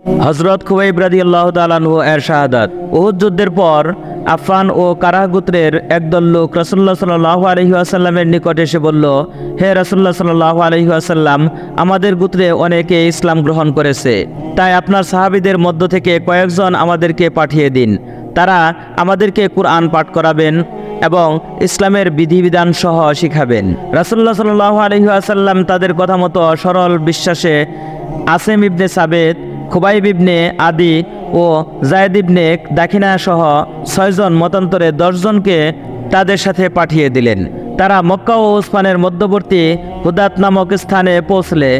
হযরত খুবাইব রাদিয়াল্লাহু তাআলা আনহু এর শাহাদাত। উহুদ যুদ্ধের পর আফফান ও কারাহ গোত্রের একদল লোক রাসূলুল্লাহ সাল্লাল্লাহু আলাইহি ওয়াসাল্লামের নিকট এসে বলল, হে রাসূলুল্লাহ সাল্লাল্লাহু আলাইহি ওয়াসাল্লাম, আমাদের গোত্রে অনেকে ইসলাম গ্রহণ করেছে, তাই আপনার সাহাবীদের মধ্য থেকে কয়েকজন আমাদেরকে পাঠিয়ে দিন। তারা আমাদেরকে কুরআন পাঠ করাবেন এবং ইসলামের বিধিবিধান সহ শিখাবেন। রাসূলুল্লাহ সাল্লাল্লাহু আলাইহি ওয়াসাল্লাম তাদের কথা মতো সরল বিশ্বাসে আসিম ইবনে সাবিত, খুবাইব ইবনে আদি ও যায়েদ ইবনে দাখিনা সহ 6 জন মতান্তরে 10 জনকে তাদের সাথে পাঠিয়ে দিলেন। তারা মক্কা ও উসফানের মধ্যবর্তী হুদাত নামক স্থানে পৌঁছলে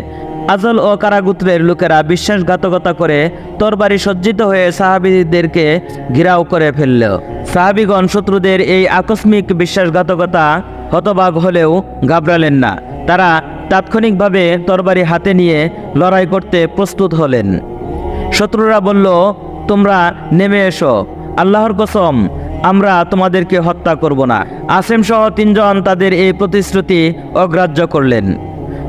আজল ও কারাগুত্রের লোকেরা বিশ্বাসঘাতকতা করে তরবারি সজ্জিত হয়ে সাহাবীদেরকে ঘেরাও করে ফেলল। সাহাবীগণ শত্রুদের এই আকস্মিক বিশ্বাসঘাতকতা হতবাক হলেও ঘাবড়ালেন না। তারা তাৎক্ষণিকভাবে তরবারি হাতে নিয়ে লড়াই করতে প্রস্তুত হলেন। শত্রুরা বলল, তোমরা নেমে এসো, আল্লাহর কসম আমরা তোমাদেরকে হত্যা করব না। আসিম সহ 3 জন তাদের এই প্রতিশ্রুতি অগ্রাহ্য করলেন।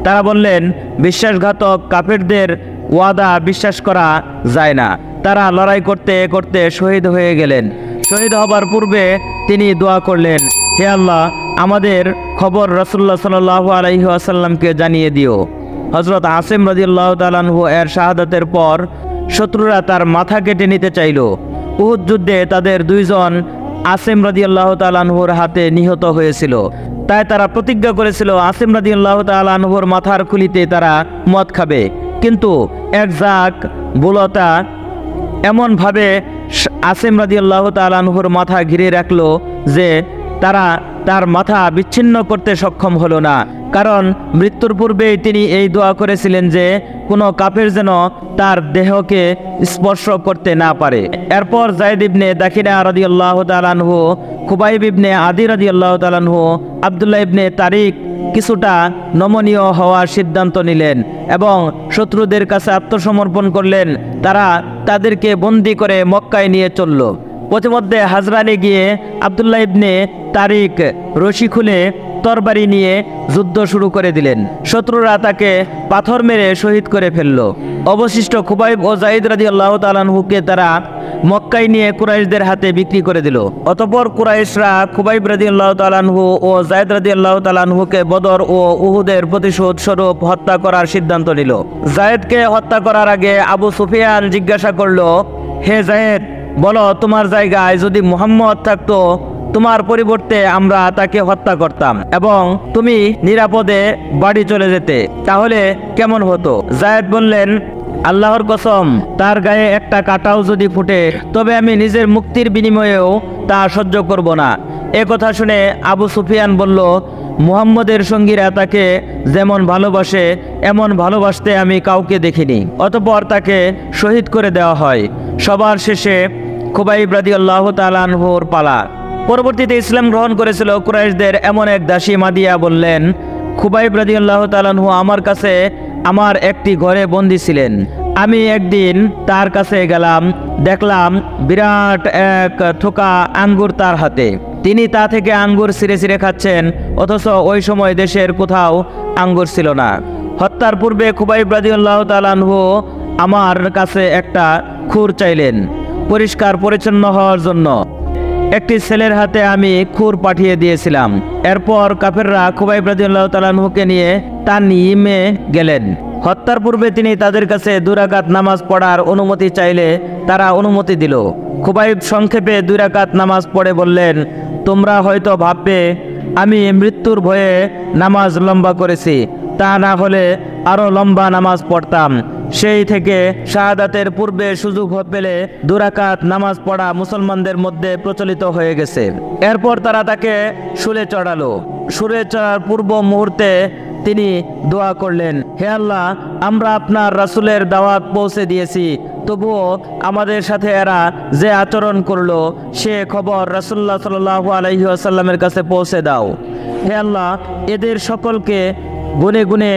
তারা বললেন, বিশ্বাসঘাতক কাফেরদের ওয়াদা বিশ্বাস করা যায় না। তারা লড়াই করতে করতে শহীদ হয়ে গেলেন। শহীদ হবার পূর্বে তিনি দোয়া করলেন, হে আল্লাহ, আমাদের খবর রাসূলুল্লাহ সাল্লাল্লাহু আলাইহি ওয়াসাল্লামকে জানিয়ে দিও। হযরত আসিম রাদিয়াল্লাহু তাআলা আনহু এর শাহাদাতের পর শত্রুরা তার মাথা কেটে নিতে চাইল। উহুদ যুদ্ধে তাদের 2 জন আসিম রাদিয়াল্লাহু তাআলা আনহুর হাতে নিহত হয়েছিল। তাই তারা প্রতিজ্ঞা করেছিল আসিম রাদিয়াল্লাহু তাআলা আনহুর মাথার খুলিতে তারা মদ খাবে। কিন্তু এক জাক বুলতা এমনভাবে আসিম রাদিয়াল্লাহু তাআলা আনহুর মাথা ঘিরে রাখলো যে তারা তার মাথা বিচ্ছিন্ন করতে সক্ষম হলো না। কারণ মৃত্যুর পূর্বেই তিনি এই দোয়া করেছিলেন যে কোনো কাফের যেন তার দেহকে স্পর্শ করতে না পারে। এরপর যায়েদ ইবনে দাখিনা রাদিয়াল্লাহু তাআলা আনহু, খুবাইব ইবনে আদি রাদিয়াল্লাহু তাআলা আনহু, আব্দুল্লাহ ইবনে তারিক কিছুটা নমনীয় হওয়ার সিদ্ধান্ত নিলেন এবং শত্রুদের কাছে আত্মসমর্পণ করলেন। তারা তাদেরকে বন্দী করে মক্কায় নিয়ে চলল। পথিমধ্যে হাজরানে গিয়ে আব্দুল্লাহ ইবনে তারিক রশি খুলে তরবারি নিয়ে যুদ্ধ শুরু করে দিলেন। শত্রুরা তাকে পাথর মেরে শহীদ করে ফেলল। অবশিষ্ট খুবাইব ও যায়েদ রাদিয়াল্লাহু তাআলা আনহুকে তারা মক্কায় নিয়ে কুরাইশদের হাতে বিক্রি করে দিল। অতঃপর কুরাইশরা খুবাইব রাদিয়াল্লাহু তাআলা আনহু ও যায়েদ রাদিয়াল্লাহু তাআলা আনহুকে বদর ও উহুদের প্রতিশোধ স্বরূপ হত্যা করার সিদ্ধান্ত নিল। যায়েদকে হত্যা করার আগে আবু সুফিয়ান জিজ্ঞাসা করল, হে যায়েদ, বলো তোমার জায়গায় যদি মুহাম্মদ থাকতো, তোমার পরিবর্তে আমরা তাকে হত্যা করতাম এবং তুমি নিরাপদে বাড়ি চলে যেতে, তাহলে কেমন হতো? যায়েদ বললেন, আল্লাহর কসম, তার গায়ে একটা কাঁটাও যদি ফুটে তবে আমি নিজের মুক্তির বিনিময়েও তা সহ্য করব না। এ কথা শুনে আবু সুফিয়ান বলল, মুহাম্মদের সঙ্গীরা তাকে যেমন ভালোবাসে এমন ভালোবাসতে আমি কাউকে দেখিনি। অতঃপর তাকে শহীদ করে দেওয়া হয়। সবার শেষে খুবাইব রাদিয়াল্লাহু তাআলা আনহুর পালা। পরবর্তীতে ইসলাম গ্রহণ করেছিল কুরাইশদের এমন এক দাসী মাদিয়া বললেন, খুবাইব রাদিয়াল্লাহু তাআলা আনহু আমার কাছে আমার একটি ঘরে বন্দী ছিলেন। আমি একদিন তার কাছে গেলাম, দেখলাম বিরাট এক থোকা আঙ্গুর তার হাতে। তিনি তা থেকে আঙ্গুর ছিঁড়ে ছিঁড়ে খাচ্ছেন, অথচ ওই সময় দেশের কোথাও আঙ্গুর ছিল না। হত্যার পূর্বে খুবাইব রাদিয়াল্লাহু তাআলা আনহু আমার কাছে একটা খুর চাইলেন পরিষ্কার পরিচ্ছন্ন হওয়ার জন্য। একটি ছেলের হাতে আমি খুর পাঠিয়ে দিয়েছিলাম। এরপর কাফেররা খুবাইব রাদিয়াল্লাহু তাআলা আনহুকে নিয়ে তানঈমে গেলেন। হত্যার পূর্বে তিনি তাদের কাছে 2 রাকাত নামাজ পড়ার অনুমতি চাইলে তারা অনুমতি দিল। খুবাইব সংক্ষেপে 2 রাকাত নামাজ পড়ে বললেন, তোমরা হয়তো ভাববে আমি মৃত্যুর ভয়ে নামাজ লম্বা করেছি, তা না হলে আরো লম্বা নামাজ পড়তাম। সেই থেকে শাহাদাতের পূর্বে সুযোগ পেলে 2 রাকাত নামাজ পড়া মুসলমানদের মধ্যে প্রচলিত হয়ে গেছে। এরপর তারা তাকে শুলে চড়ালো। শুলে চড়ার পূর্ব মুহূর্তে তিনি দোয়া করলেন, হে আল্লাহ, আমরা আপনার রাসূলের দাওয়াত পৌঁছে দিয়েছি, তবুও আমাদের সাথে এরা যে আচরণ করলো সে খবর রাসূলুল্লাহ সাল্লাল্লাহু আলাইহি ওয়াসাল্লামের কাছে পৌঁছে দাও। হে আল্লাহ, এদের সকলকে গুনে গুনে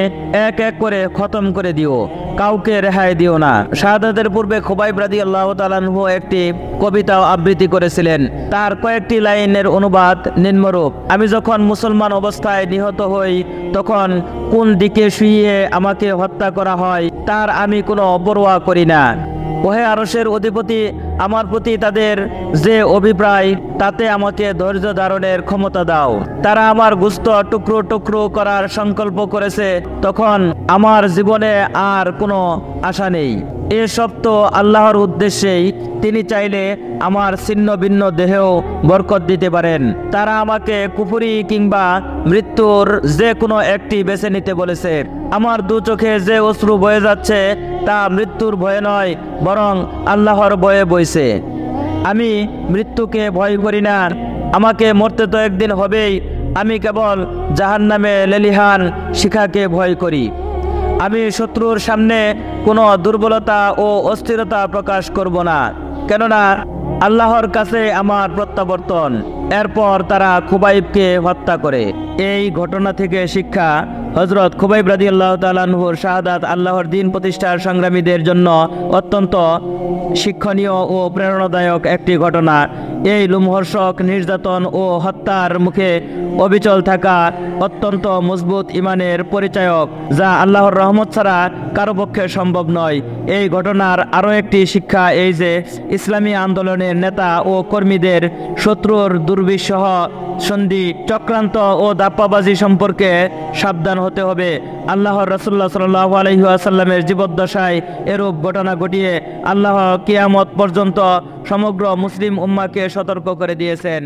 এক এক করে খতম করে দিও, কাউকে রেহাই দিও না। শাহাদাতের পূর্বে খুবাইব রাদিয়াল্লাহু তাআলা আনহু একটি কবিতা আবৃত্তি করেছিলেন। তার কয়েকটি লাইনের অনুবাদ নিম্নরূপ: আমি যখন মুসলমান অবস্থায় নিহত হই তখন কোন দিকে শুইয়ে আমাকে হত্যা করা হয় তার আমি কোনো অপরোয়া করি না। ওহে আরশের অধিপতি, আমার প্রতি তাদের যে অভিপ্রায় তাতে আমাকে ধৈর্য ধারণের ক্ষমতা দাও। তারা আমার গোশত টুকরো টুকরো করার সংকল্প করেছে, তখন আমার জীবনে আর কোনো আশা নেই। এসব তো আল্লাহর উদ্দেশ্যেই, তিনি চাইলে আমার ছিন্ন ভিন্ন দেহেও বরকত দিতে পারেন। তারা আমাকে কুফরি কিংবা মৃত্যুর যে কোনো একটি বেছে নিতে বলেছে। আমার দু চোখে যে অশ্রু বয়ে যাচ্ছে তা মৃত্যুর ভয়ে নয়, বরং আল্লাহর ভয়ে বইছে। আমি মৃত্যুকে ভয় করি না, আমাকে মরতে তো একদিন হবেই। আমি কেবল জাহান্নামে লেলিহান শিখাকে ভয় করি। আমি শত্রুর সামনে কোনো দুর্বলতা ও অস্থিরতা প্রকাশ করব না, কেননা আল্লাহর কাছে আমার প্রত্যাবর্তন। এরপর তারা খুবাইবকে হত্যা করে। এই ঘটনা থেকে শিক্ষা: হযরত খুবাইব রাদিয়াল্লাহু তাআলা আনহুর শাহাদাত আল্লাহর দ্বীন প্রতিষ্ঠার সংগ্রামীদের জন্য অত্যন্ত শিক্ষণীয় ও প্রেরণাদায়ক একটি ঘটনা। এই লোমহর্ষক নির্যাতন ও হত্যার মুখে অবিচল থাকা অত্যন্ত মজবুত ইমানের পরিচায়ক, যা আল্লাহর রহমত ছাড়া কারো পক্ষে সম্ভব নয়। এই ঘটনার আরও একটি শিক্ষা এই যে, ইসলামী আন্দোলনের নেতা ও কর্মীদের শত্রুর দুর্বিষহ সন্ধি, চক্রান্ত ও দাপ্পাবাজি সম্পর্কে সাবধান হতে হবে। আল্লাহর রাসূলুল্লাহ সাল্লাল্লাহু আলাইহি ওয়াসাল্লামের জীবদ্দশায় এরূপ ঘটনা ঘটিয়ে আল্লাহ কিয়ামত পর্যন্ত সমগ্র মুসলিম উম্মাহকে সতর্ক করে দিয়েছেন।